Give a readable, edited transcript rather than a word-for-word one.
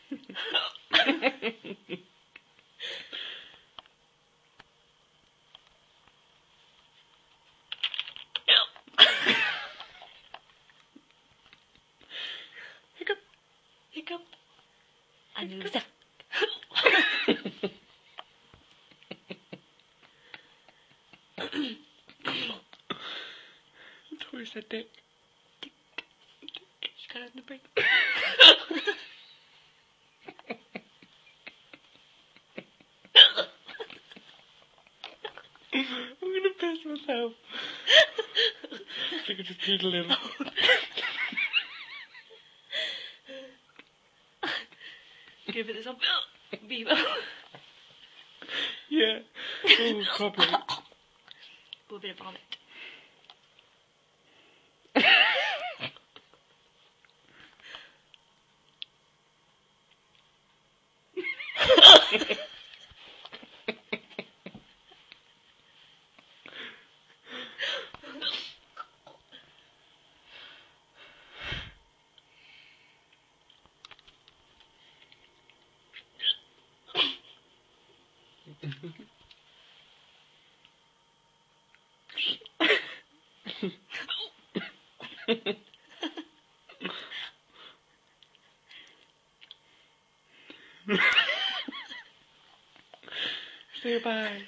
Hiccup. Hiccup. I knew that. Where's that dick? She got it in the break. I'm gonna piss myself. I think I just peed a little. Give it some Bevo. Yeah. Oh, probably. A bit of vomit. Say bye.